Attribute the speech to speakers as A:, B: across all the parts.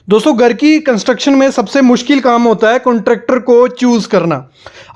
A: दोस्तों, घर की कंस्ट्रक्शन में सबसे मुश्किल काम होता है कॉन्ट्रैक्टर को चूज करना।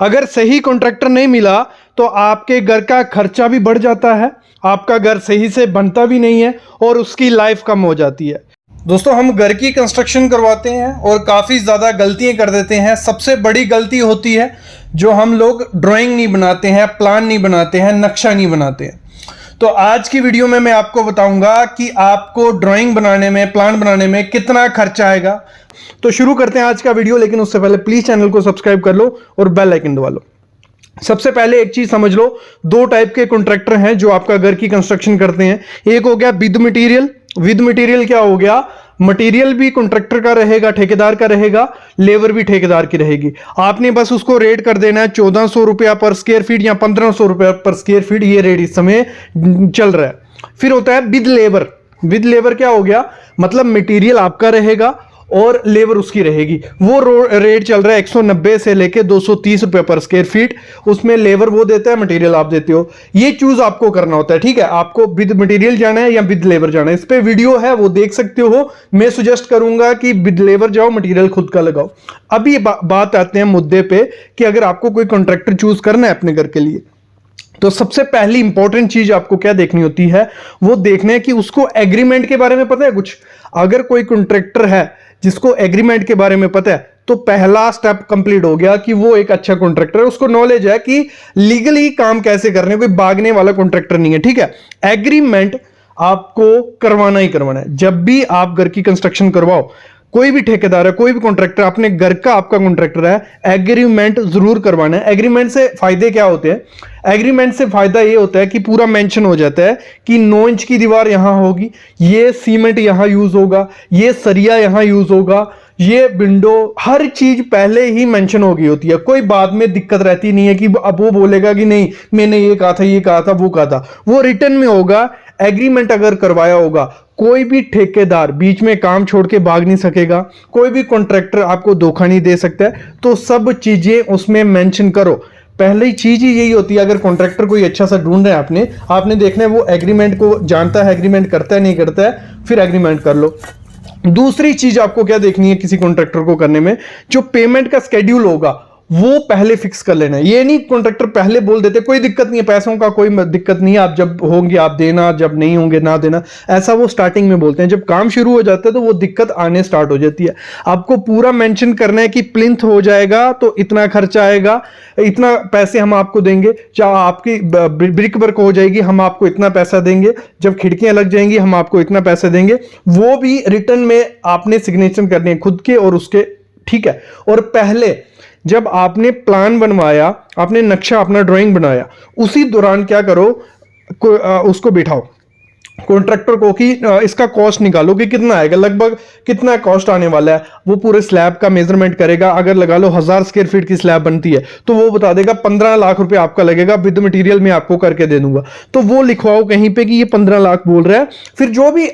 A: अगर सही कॉन्ट्रैक्टर नहीं मिला तो आपके घर का खर्चा भी बढ़ जाता है, आपका घर सही से बनता भी नहीं है और उसकी लाइफ कम हो जाती है। दोस्तों, हम घर की कंस्ट्रक्शन करवाते हैं और काफ़ी ज़्यादा गलतियां कर देते हैं। सबसे बड़ी गलती होती है जो हम लोग ड्राइंग नहीं बनाते हैं, प्लान नहीं बनाते हैं, नक्शा नहीं बनाते हैं। तो आज की वीडियो में मैं आपको बताऊंगा कि आपको ड्राइंग बनाने में, प्लान बनाने में कितना खर्चा आएगा। तो शुरू करते हैं आज का वीडियो, लेकिन उससे पहले प्लीज चैनल को सब्सक्राइब कर लो और बेल आइकन दबा लो। सबसे पहले एक चीज समझ लो, दो टाइप के कॉन्ट्रैक्टर हैं जो आपका घर की कंस्ट्रक्शन करते हैं। एक हो गया विद मटेरियल। विद मटेरियल क्या हो गया? मटेरियल भी कॉन्ट्रैक्टर का रहेगा, ठेकेदार का रहेगा, लेबर भी ठेकेदार की रहेगी। आपने बस उसको रेट कर देना है 1400 रुपया पर स्क्वायर फीट या 1500 रुपया पर स्क्वायर फीट, ये रेट इस समय चल रहा है। फिर होता है विद लेबर। विद लेबर क्या हो गया? मतलब मटेरियल आपका रहेगा और लेबर उसकी रहेगी। वो रेट चल रहा है 190 से लेके 230 रुपए पर स्क्वायर फीट। उसमें लेबर वो देता है, मटेरियल आप देते हो। ये चूज आपको करना होता है, ठीक है? आपको विद मटेरियल जाना है या विद लेबर जाना है, इस पे वीडियो है, वो देख सकते हो। मैं सुजेस्ट करूंगा कि विद लेबर जाओ, मटेरियल खुद का लगाओ। अभी बात आते हैं मुद्दे पे कि अगर आपको कोई कॉन्ट्रैक्टर चूज करना है अपने घर के लिए, तो सबसे पहली इंपॉर्टेंट चीज आपको क्या देखनी होती है? वो देखना है कि उसको एग्रीमेंट के बारे में पता है कुछ। अगर कोई कॉन्ट्रैक्टर है जिसको एग्रीमेंट के बारे में पता है, तो पहला स्टेप कंप्लीट हो गया कि वो एक अच्छा कॉन्ट्रैक्टर है, उसको नॉलेज है कि लीगली काम कैसे करने, कोई भागने वाला कॉन्ट्रैक्टर नहीं है, ठीक है? एग्रीमेंट आपको करवाना ही करवाना है। जब भी आप घर की कंस्ट्रक्शन करवाओ, कोई भी ठेकेदार है, कोई भी कॉन्ट्रैक्टर, अपने घर का आपका कॉन्ट्रैक्टर है, एग्रीमेंट जरूर करवाना है। एग्रीमेंट से फायदे क्या होते हैं? एग्रीमेंट से फायदा ये होता है कि पूरा मेंशन हो जाता है कि 9 इंच की दीवार यहां होगी, ये सीमेंट यहां यूज होगा, ये सरिया यहां यूज होगा, ये विंडो, हर चीज पहले ही मेंशन हो गई होती है। कोई बाद में दिक्कत रहती नहीं है कि अब वो बोलेगा कि नहीं मैंने ये कहा था, ये कहा था, वो कहा था। वो रिटर्न में होगा। एग्रीमेंट अगर करवाया होगा, कोई भी ठेकेदार बीच में काम छोड़ के भाग नहीं सकेगा, कोई भी कॉन्ट्रैक्टर आपको धोखा नहीं दे सकता है। तो सब चीजें उसमें मेंशन करो। पहली चीज ही यही होती है। अगर कॉन्ट्रैक्टर कोई अच्छा सा ढूंढ रहे हैं आपने देखना है वो एग्रीमेंट को जानता है, एग्रीमेंट करता है नहीं करता है, फिर एग्रीमेंट कर लो। दूसरी चीज आपको क्या देखनी है किसी कॉन्ट्रैक्टर को करने में? जो पेमेंट का स्केड्यूल होगा वो पहले फिक्स कर लेना है। ये नहीं कॉन्ट्रैक्टर पहले बोल देते कोई दिक्कत नहीं है, पैसों का कोई दिक्कत नहीं है, आप जब होंगे आप देना, जब नहीं होंगे ना देना, ऐसा वो स्टार्टिंग में बोलते हैं। जब काम शुरू हो जाता है तो वो दिक्कत आने स्टार्ट हो जाती है। आपको पूरा मेंशन करना है कि प्लिंथ हो जाएगा तो इतना खर्चा आएगा, इतना पैसे हम आपको देंगे, चाहे आपकी ब्रिक वर्क हो जाएगी हम आपको इतना पैसा देंगे, जब खिड़कियां लग जाएंगी हम आपको इतना पैसे देंगे। वो भी रिटर्न में आपने सिग्नेचर करने हैं खुद के और उसके, ठीक है? और पहले जब आपने प्लान बनवाया, आपने नक्शा अपना ड्राइंग बनाया, उसी दौरान क्या करो, उसको बिठाओ कॉन्ट्रैक्टर को कि इसका कॉस्ट निकालो कि कितना आएगा, लगभग कितना कॉस्ट आने वाला है। वो पूरे स्लैब का मेजरमेंट करेगा। अगर लगा लो 1000 स्क्वायर फीट की स्लैब बनती है तो वो बता देगा 15 लाख रुपए आपका लगेगा, विद मटेरियल में आपको करके दे दूंगा। तो वो लिखवाओ कहीं पे कि ये 15 लाख बोल रहा है। फिर जो भी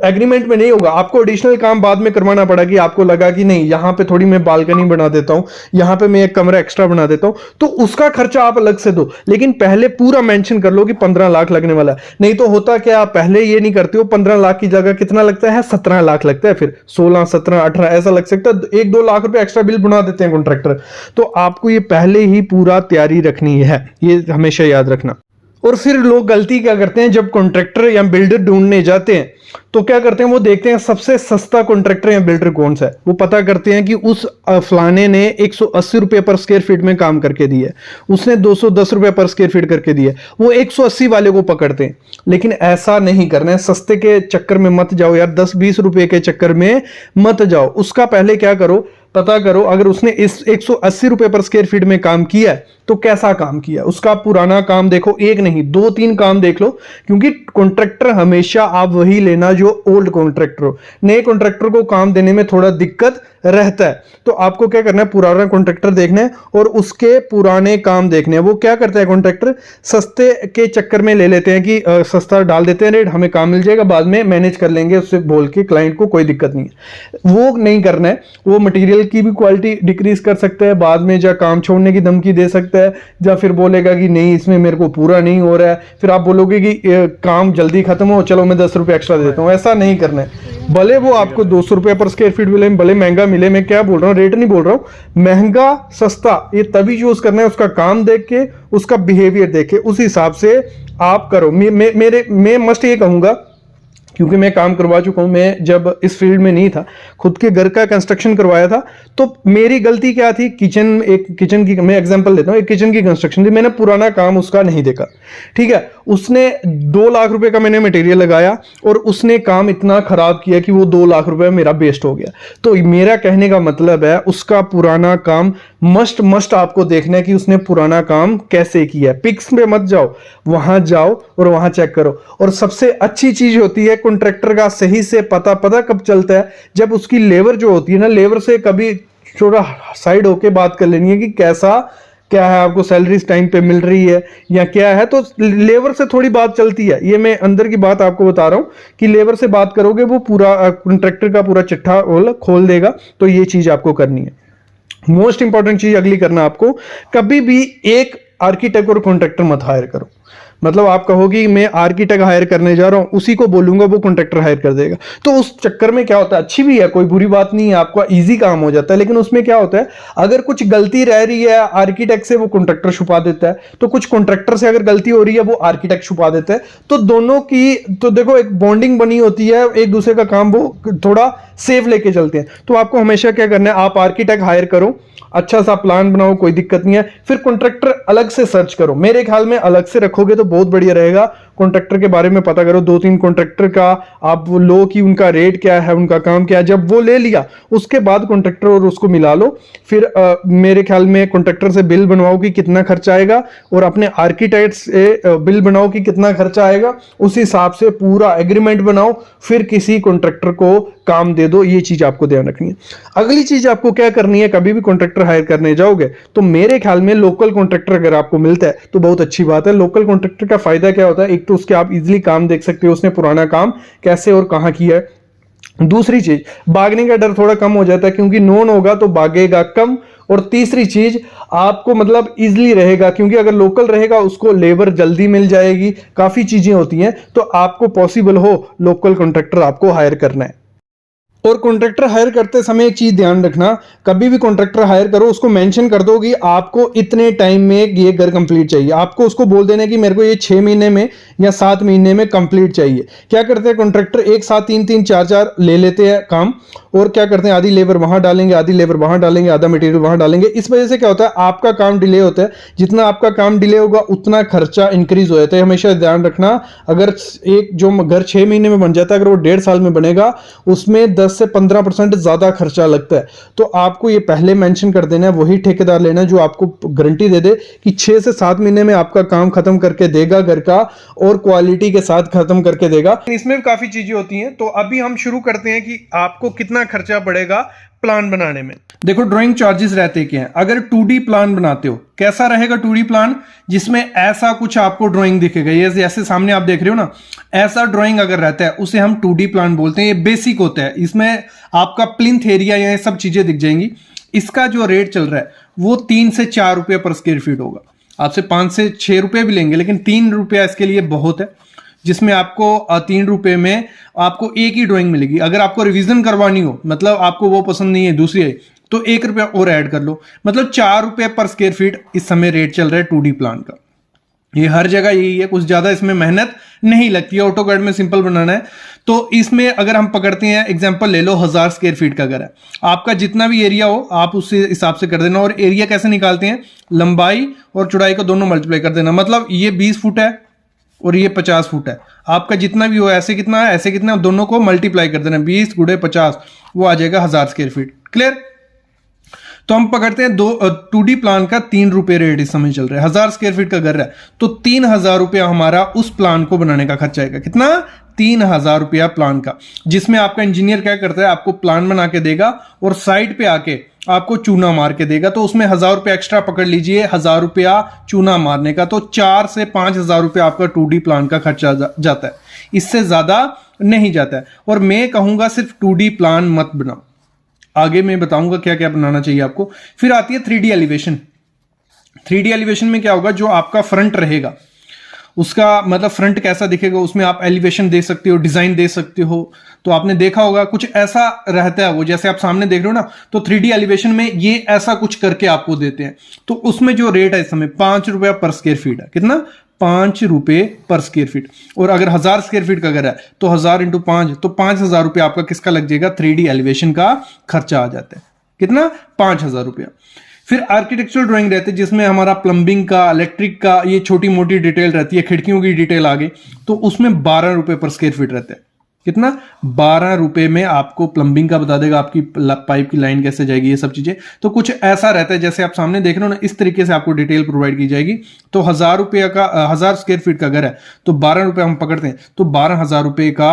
A: एग्रीमेंट में नहीं होगा, आपको एडिशनल काम बाद में करवाना पड़ा कि आपको लगा कि नहीं यहां पे थोड़ी मैं बालकनी बना देता हूं, यहां पे मैं एक कमरा एक्स्ट्रा बना देता हूं, तो उसका खर्चा आप अलग से दो। लेकिन पहले पूरा मेंशन कर लो कि 15 लाख लगने वाला है। नहीं तो होता क्या, आप पहले ये नहीं करते हो, 15 लाख की जगह कितना लगता है? 17 लाख लगता है, फिर 16, 17, 18 ऐसा लग सकता है। 1-2 लाख रुपए एक्स्ट्रा बिल बना देते हैं कॉन्ट्रैक्टर। तो आपको ये पहले ही पूरा तैयारी रखनी है, ये हमेशा याद रखना। और फिर लोग गलती क्या करते हैं, जब कॉन्ट्रैक्टर या बिल्डर ढूंढने जाते हैं तो क्या करते हैं, वो देखते हैं सबसे सस्ता कॉन्ट्रैक्टर या बिल्डर कौन सा है। वो पता करते हैं कि उस फलाने ने 180 रुपए पर स्क्वायर फीट में काम करके दिया है, उसने 210 रुपए पर स्क्वायर फीट करके दिया है, वो 180 वाले को पकड़ते हैं। लेकिन ऐसा नहीं करना है, सस्ते के चक्कर में मत जाओ यार, 10-20 रुपए के चक्कर में मत जाओ। उसका पहले क्या करो, पता करो अगर उसने इस 180 रुपए पर स्क्वायर फीट में काम किया है तो कैसा काम किया, उसका पुराना काम देखो, एक नहीं 2-3 काम देख लो। क्योंकि कॉन्ट्रैक्टर हमेशा आप वही लेना जो ओल्ड कॉन्ट्रैक्टर हो। नए कॉन्ट्रैक्टर को काम देने में थोड़ा दिक्कत रहता है। तो आपको क्या करना है, पुराना कॉन्ट्रैक्टर देखना है और उसके पुराने काम देखने हैं। वो क्या करता है कॉन्ट्रैक्टर, सस्ते के चक्कर में ले लेते हैं कि सस्ता डाल देते हैं रेट, हमें काम मिल जाएगा, बाद में मैनेज कर लेंगे उससे बोल के क्लाइंट को, कोई दिक्कत नहीं है। वो नहीं करना है। वो मटेरियल मटेरियल की भी क्वालिटी डिक्रीज कर सकता है, बाद में जा काम छोड़ने की धमकी दे सकता है, या फिर बोलेगा कि नहीं इसमें मेरे को पूरा नहीं हो रहा है, फिर आप बोलोगे कि काम जल्दी खत्म हो, चलो मैं 10 रुपये एक्स्ट्रा दे देता हूँ। ऐसा नहीं करना है। भले वो आपको 200 रुपये पर स्क्वायर फीट मिले, भले महंगा मिले, मैं क्या बोल रहा हूँ, रेट नहीं बोल रहा हूँ, महंगा सस्ता ये तभी चूज करना है, उसका काम देख के, उसका बिहेवियर देख के, उस हिसाब से आप करो। मैं मस्ट ये कहूंगा, क्योंकि मैं काम करवा चुका हूं, मैं जब इस फील्ड में नहीं था, खुद के घर का कंस्ट्रक्शन करवाया था, तो मेरी गलती क्या थी, एक किचन की मैं एग्जांपल लेता हूं, एक किचन की कंस्ट्रक्शन थी, मैंने पुराना काम उसका नहीं देखा, ठीक है, उसने 2 लाख रुपए का मैंने मटेरियल लगाया और उसने काम इतना खराब किया कि वो 2 लाख रुपए मेरा वेस्ट हो गया। तो मेरा कहने का मतलब है, उसका पुराना काम मस्ट आपको देखना है कि उसने पुराना काम कैसे किया है। पिक्स पे मत जाओ, वहां जाओ और वहां चेक करो। और सबसे अच्छी चीज होती है कॉन्ट्रैक्टर का सही से पता कब चलता है, जब उसकी लेबर जो होती है ना, लेबर से कभी थोड़ा साइड होके बात कर लेनी है कि क्या है, आपको सैलरी इस टाइम पे मिल रही है या क्या है, तो लेबर से थोड़ी बात चलती है। ये मैं अंदर की बात आपको बता रहा हूं कि लेबर से बात करोगे, वो पूरा कॉन्ट्रैक्टर का पूरा चिट्ठा खोल देगा। तो ये चीज आपको करनी है। मोस्ट इंपॉर्टेंट चीज अगली करना आपको, कभी भी एक आर्किटेक्ट और कॉन्ट्रैक्टर मत हायर करो। मतलब आप कहोगे मैं आर्किटेक्ट हायर करने जा रहा हूं, उसी को बोलूंगा वो कॉन्ट्रैक्टर हायर कर देगा, तो उस चक्कर में क्या होता है, अच्छी भी है, कोई बुरी बात नहीं है, आपका इजी काम हो जाता है, लेकिन उसमें क्या होता है, अगर कुछ गलती रह रही है आर्किटेक्ट से, वो कॉन्ट्रैक्टर छुपा देता है, तो कुछ कॉन्ट्रैक्टर से अगर गलती हो रही है, वो आर्किटेक्ट छुपा देता है। तो दोनों की तो देखो एक बॉन्डिंग बनी होती है, एक दूसरे का काम वो थोड़ा सेफ लेके चलते हैं। तो आपको हमेशा क्या करना है, आप आर्किटेक्ट हायर करो, अच्छा सा प्लान बनाओ, कोई दिक्कत नहीं है, फिर कॉन्ट्रैक्टर अलग से सर्च करो। मेरे ख्याल में अलग से रखोगे तो बहुत बढ़िया रहेगा। कॉन्ट्रैक्टर के बारे में पता करो, 2-3 कॉन्ट्रैक्टर का आप लो कि उनका रेट क्या है, उनका काम क्या है। जब वो ले लिया, उसके बाद कॉन्ट्रैक्टर और उसको मिला लो। फिर मेरे ख्याल में कॉन्ट्रैक्टर से बिल बनवाओ कि कितना खर्चा आएगा, और अपने आर्किटेक्ट से बिल बनाओ कि कितना खर्चा आएगा, उस हिसाब से पूरा एग्रीमेंट बनाओ, फिर किसी कॉन्ट्रैक्टर को काम दे दो। ये चीज आपको ध्यान रखनी है। अगली चीज आपको क्या करनी है, कभी भी कॉन्ट्रैक्टर हायर करने जाओगे तो मेरे ख्याल में लोकल कॉन्ट्रैक्टर अगर आपको मिलता है तो बहुत अच्छी बात है। लोकल कॉन्ट्रैक्टर का फायदा क्या होता है, एक तो उसके आप इजीली काम देख सकते हो, उसने पुराना काम कैसे और कहां किया है। दूसरी चीज, भागने का डर थोड़ा कम हो जाता है, क्योंकि नोन होगा तो भागेगा कम। और तीसरी चीज, आपको मतलब इजीली रहेगा, क्योंकि अगर लोकल रहेगा उसको लेबर जल्दी मिल जाएगी, काफी चीजें होती हैं, तो आपको पॉसिबल हो लोकल कॉन्ट्रैक्टर आपको हायर करना है। और कॉन्ट्रैक्टर हायर करते समय एक चीज ध्यान रखना, कभी भी कॉन्ट्रैक्टर हायर करो उसको मेंशन कर दो कि आपको इतने टाइम में ये घर कंप्लीट चाहिए। आपको उसको बोल देना कि मेरे को ये 6 महीने में या 7 महीने में कंप्लीट चाहिए। क्या करते हैं कॉन्ट्रैक्टर, एक साथ 3-3 4-4 ले लेते हैं काम, और क्या करते हैं, आधी लेबर वहां डालेंगे, आधी लेबर वहां डालेंगे, आधा मटेरियल वहां डालेंगे। इस वजह से क्या होता है, आपका काम डिले होता है। जितना आपका काम डिले होगा उतना खर्चा इंक्रीज हो जाता है। हमेशा ध्यान रखना, अगर एक जो घर 6 महीने में बन जाता है, अगर वो 1.5 साल में बनेगा, उसमें 10 से 15% ज्यादा खर्चा लगता है। तो आपको ये पहले मेंशन कर देना है, वही ठेकेदार लेना है जो आपको गारंटी दे दे कि 6 से 7 महीने में आपका काम खत्म करके देगा घर का, और क्वालिटी के साथ खत्म करके देगा। इसमें भी काफी चीजें होती हैं। तो अभी हम शुरू करते हैं कि आपको कितना खर्चा पड़ेगा प्लान बनाने में। देखो ड्राइंग चार्जेस रहते क्या हैं। अगर 2D प्लान बनाते हो, कैसा रहेगा 2D प्लान, जिसमें ऐसा कुछ आपको ड्राइंग दिखेगा, ये जैसे सामने आप देख रहे हो ना, ऐसा ड्राइंग अगर रहता है उसे हम 2D प्लान बोलते हैं। ये बेसिक होता है, इसमें आपका प्लिंथ एरिया या सब चीजें दिख जाएंगी। इसका जो रेट चल रहा है वो 3 से 4 रुपये पर स्क्वायर फीट होगा। आपसे 5 से 6 रुपये भी लेंगे, लेकिन 3 रुपया इसके लिए बहुत है, जिसमें आपको 3 रुपए में आपको एक ही ड्राइंग मिलेगी। अगर आपको रिवीजन करवानी हो, मतलब आपको वो पसंद नहीं है दूसरी है, तो 1 रुपया और ऐड कर लो, मतलब 4 रुपये पर स्क्वायर फीट इस समय रेट चल रहा है 2D प्लान का। ये हर जगह यही है, कुछ ज्यादा इसमें मेहनत नहीं लगती है। ऑटोकैड में सिंपल बनाना है। तो इसमें अगर हम पकड़ते हैं, एग्जांपल ले लो, 1000 स्क्वायर फीट का घर है, आपका जितना भी एरिया हो आप उस हिसाब से कर देना। और एरिया कैसे निकालते हैं, लंबाई और चौड़ाई को दोनों मल्टीप्लाई कर देना। मतलब ये 20 फुट है और ये 50 फुट है, आपका जितना भी हो, ऐसे कितना है ऐसे कितना है, दोनों को मल्टीप्लाई कर देना, 20 × 50, वो आ जाएगा 1000 स्क्वायर फीट। क्लियर। तो हम पकड़ते हैं 2D प्लान का 3 रुपये रेट इस समय चल रहा है। 1000 स्क्वायर फीट का घर है तो 3000 रुपया हमारा उस प्लान को बनाने का खर्चा आएगा। कितना, 3000 रुपया प्लान का, जिसमें आपका इंजीनियर क्या करता है, आपको प्लान बना के देगा और साइड पे आके आपको चूना मार के देगा। तो उसमें 1000 रुपया एक्स्ट्रा पकड़ लीजिए, 1000 रुपया चूना मारने का, तो 4 से 5000 रुपया आपका 2D प्लान का खर्चा जाता है, इससे ज्यादा नहीं जाता है। और मैं कहूंगा सिर्फ 2D प्लान मत बनाओ। आगे मैं बताऊंगा क्या क्या बनाना चाहिए आपको। फिर आती है 3D एलिवेशन। 3D एलिवेशन में क्या होगा, जो आपका फ्रंट रहेगा उसका मतलब फ्रंट कैसा दिखेगा, उसमें आप एलिवेशन दे सकते हो, डिजाइन दे सकते हो। तो आपने देखा होगा कुछ ऐसा रहता है, वो जैसे आप सामने देख रहे हो ना, तो 3D एलिवेशन में ये ऐसा कुछ करके आपको देते हैं। तो उसमें जो रेट है इस समय 5 रुपया पर स्क्वायर फीट है। कितना? 5 रुपए पर स्क्वायर फीट। और अगर 1000 स्क्वायर फीट का घर है तो 1000 इंटू 5, तो 5000 रुपया आपका किसका लग जाएगा? 3D एलिवेशन का खर्चा आ जाता है। कितना? 5000 रुपया। फिर आर्किटेक्चरल ड्राइंग रहती है जिसमें हमारा प्लम्बिंग का, इलेक्ट्रिक का, ये छोटी मोटी डिटेल रहती है, खिड़कियों की डिटेल आगे, तो उसमें 12 रुपए पर स्क्वायर फीट रहता है। कितना? 12 रुपए में आपको प्लम्बिंग का बता देगा, आपकी पाइप की लाइन कैसे जाएगी, ये सब चीजें। तो कुछ ऐसा रहता है जैसे आप सामने देख रहे हो ना, इस तरीके से आपको डिटेल प्रोवाइड की जाएगी। तो 1000 रुपये का 1000 स्क्वायर फीट का घर है तो 12 रुपए हम पकड़ते हैं, तो 12,000 रुपए का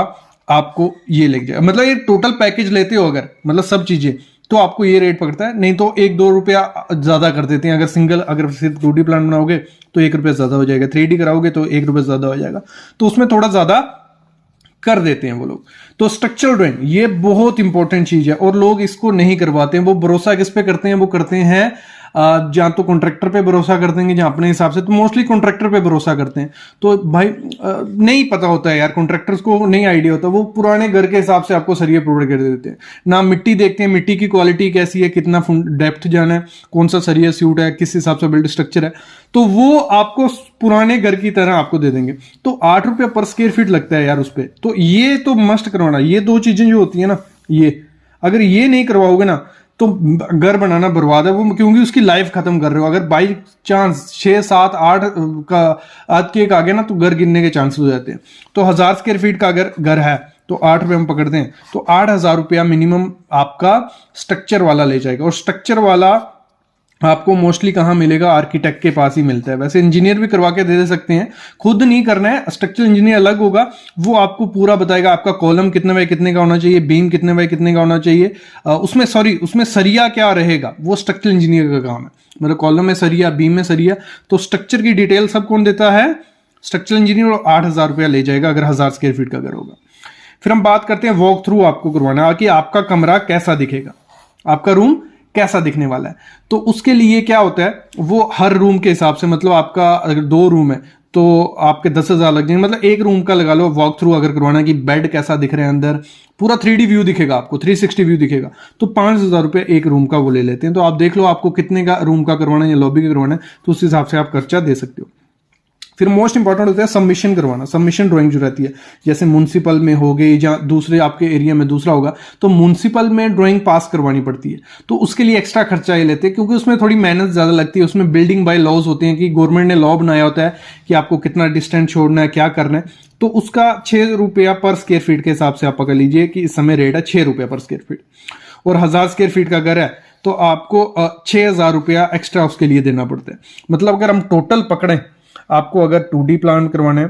A: आपको ये लग जाएगा। मतलब ये टोटल पैकेज लेते हो अगर, मतलब सब चीजें, तो आपको ये रेट पकड़ता है। नहीं तो 1-2 रुपया ज्यादा कर देते हैं। अगर सिंगल, अगर सिर्फ 2D प्लान बनाओगे तो 1 रुपया ज्यादा हो जाएगा, 3D कराओगे तो 1 रुपया ज्यादा हो जाएगा, तो उसमें थोड़ा ज्यादा कर देते हैं वो लोग। तो स्ट्रक्चरल ड्राइंग ये बहुत इंपॉर्टेंट चीज है और लोग इसको नहीं करवाते हैं। वो भरोसा किस पे करते हैं? वो करते हैं जहां तो कॉन्ट्रैक्टर पे भरोसा कर देंगे, जहां अपने हिसाब से, तो मोस्टली कॉन्ट्रैक्टर पे भरोसा करते हैं। तो भाई नहीं पता होता है यार, कॉन्ट्रैक्टर्स को नहीं आइडिया होता, वो पुराने घर के हिसाब से आपको सरिये प्रोवाइड कर देते हैं ना। मिट्टी देखते हैं, मिट्टी की क्वालिटी कैसी है, कितना डेप्थ जाना है, कौन सा सरिया सूट है, किस हिसाब से बिल्ड स्ट्रक्चर है, तो वो आपको पुराने घर की तरह आपको दे देंगे। तो 8 रुपया पर स्क्वायर फीट लगता है यार उस पर। तो ये तो मस्ट करवाना। ये 2 चीजें जो होती है ना, ये अगर ये नहीं करवाओगे ना तो घर बनाना बर्बाद है वो, क्योंकि उसकी लाइफ खत्म कर रहे हो। अगर बाई चांस 6, 7, 8 का आज के एक आ गया ना तो घर गिरने के चांसेस हो जाते हैं। तो 1000 स्क्वायर फीट का अगर घर है तो 8 रुपये हम पकड़ते हैं, तो 8000 रुपया मिनिमम आपका स्ट्रक्चर वाला ले जाएगा। और स्ट्रक्चर वाला आपको मोस्टली कहाँ मिलेगा? आर्किटेक्ट के पास ही मिलता है। वैसे इंजीनियर भी करवा के दे सकते हैं, खुद नहीं करना है। स्ट्रक्चरल इंजीनियर अलग होगा, वो आपको पूरा बताएगा आपका कॉलम कितने बाय कितने का होना चाहिए, बीम कितने बाय कितने का होना चाहिए, उसमें सरिया क्या रहेगा, वो स्ट्रक्चरल इंजीनियर का काम है। मतलब कॉलम में सरिया, बीम में सरिया, तो स्ट्रक्चर की डिटेल सब कौन देता है? Structural engineer. और 8000 रुपया ले जाएगा अगर 1000 स्क्वायर फीट का घर होगा। फिर हम बात करते हैं वॉक थ्रू आपको करवाना है कि आपका कमरा कैसा दिखेगा, आपका रूम कैसा दिखने वाला है। तो उसके लिए क्या होता है, वो हर रूम के हिसाब से, मतलब आपका अगर 2 रूम है तो आपके 10,000 लग जाएंगे। मतलब एक रूम का लगा लो वॉक थ्रू अगर करवाना है कि बेड कैसा दिख रहा है, अंदर पूरा 3D व्यू दिखेगा आपको, 360 व्यू दिखेगा, तो 5000 रुपये एक रूम का वो ले लेते हैं। तो आप देख लो आपको कितने का रूम का करवाना है या लॉबी का करवाना है, तो उस हिसाब से आप खर्चा दे सकते हो। फिर मोस्ट इंपॉर्टेंट होता है सबमिशन करवाना। सबमिशन ड्राइंग जो रहती है, जैसे म्युनिसिपल में हो गई या दूसरे आपके एरिया में दूसरा होगा, तो म्युनिसिपल में ड्राइंग पास करवानी पड़ती है। तो उसके लिए एक्स्ट्रा खर्चा ये लेते हैं, क्योंकि उसमें थोड़ी मेहनत ज्यादा लगती है। उसमें बिल्डिंग बाय लॉज होते हैं कि गवर्नमेंट ने लॉ बनाया होता है कि आपको कितना डिस्टेंस छोड़ना है, क्या करना है। तो उसका 6 रुपया पर स्क्वायर फीट के हिसाब से आप पकड़ लीजिए कि इस समय रेट है 6 रुपया पर स्क्वायर फीट। और 1000 स्क्वायर फीट का घर है तो आपको 6000 रुपया एक्स्ट्रा उसके लिए देना पड़ता है। मतलब अगर हम टोटल पकड़ें, आपको अगर 2D प्लान करवाना है,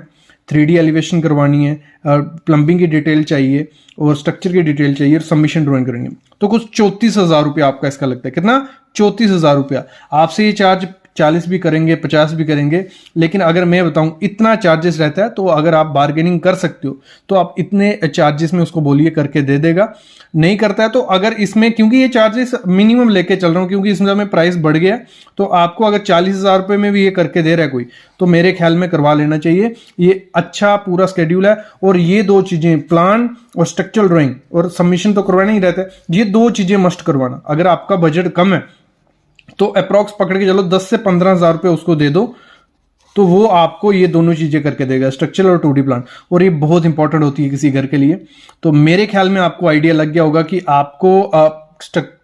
A: 3D एलिवेशन करवानी है, प्लम्बिंग की डिटेल चाहिए और स्ट्रक्चर की डिटेल चाहिए और सबमिशन ड्राइंग करेंगे, तो कुछ 34,000 रुपया आपका इसका लगता है। कितना? 34,000 रुपया। आपसे ये चार्ज 40 भी करेंगे, 50 भी करेंगे, लेकिन अगर मैं बताऊं इतना चार्जेस रहता है, तो अगर आप बार्गेनिंग कर सकते हो तो आप इतने चार्जेस में उसको बोलिए करके दे देगा। नहीं करता है तो अगर इसमें, क्योंकि ये चार्जेस मिनिमम लेके चल रहा हूं क्योंकि इसमें में प्राइस बढ़ गया, तो आपको अगर 40,000 रुपये में भी ये करके दे रहा है कोई, तो मेरे ख्याल में करवा लेना चाहिए। ये अच्छा पूरा स्केड्यूल है। और ये 2 चीजें, प्लान और स्ट्रक्चरल ड्राइंग और सबमिशन तो करवाना ही रहता है, ये 2 चीजें मस्ट करवाना। अगर आपका बजट कम है तो अप्रॉक्स पकड़ के चलो 10 से 15,000 रुपये उसको दे दो, तो वो आपको ये दोनों चीजें करके देगा, स्ट्रक्चरल और 2D प्लान। और ये बहुत इंपॉर्टेंट होती है किसी घर के लिए। तो मेरे ख्याल में आपको आइडिया लग गया होगा कि आपको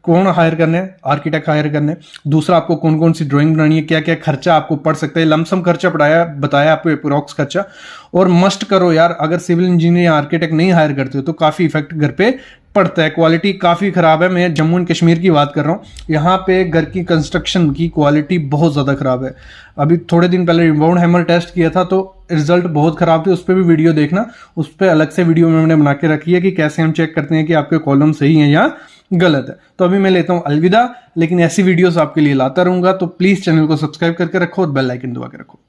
A: कौन हायर करना है, आर्किटेक्ट हायर करना है, दूसरा आपको कौन कौन सी ड्राइंग बनानी है, क्या क्या खर्चा आपको पड़ सकता है, लमसम खर्चा बताया आपको, अप्रॉक्स खर्चा। और मस्ट करो यार, अगर सिविल इंजीनियर या आर्किटेक्ट नहीं हायर करते हो तो काफी इफेक्ट घर पे पड़ता है। क्वालिटी काफी खराब है। मैं जम्मू एंड कश्मीर की बात कर रहा हूँ, यहाँ पे घर की कंस्ट्रक्शन की क्वालिटी बहुत ज्यादा खराब है। अभी थोड़े दिन पहले रिबाउंड हैमर टेस्ट किया था तो रिजल्ट बहुत खराब थे। उस पर भी वीडियो देखना, उस पर अलग से वीडियो मैंने बना के रखी है कि कैसे हम चेक करते हैं कि आपके कॉलम सही है या गलत है। तो अभी मैं लेता हूँ अलविदा, लेकिन ऐसी वीडियोस आपके लिए लाता रहूंगा। तो प्लीज चैनल को सब्सक्राइब करके रखो और बेल आइकन दबा के रखो।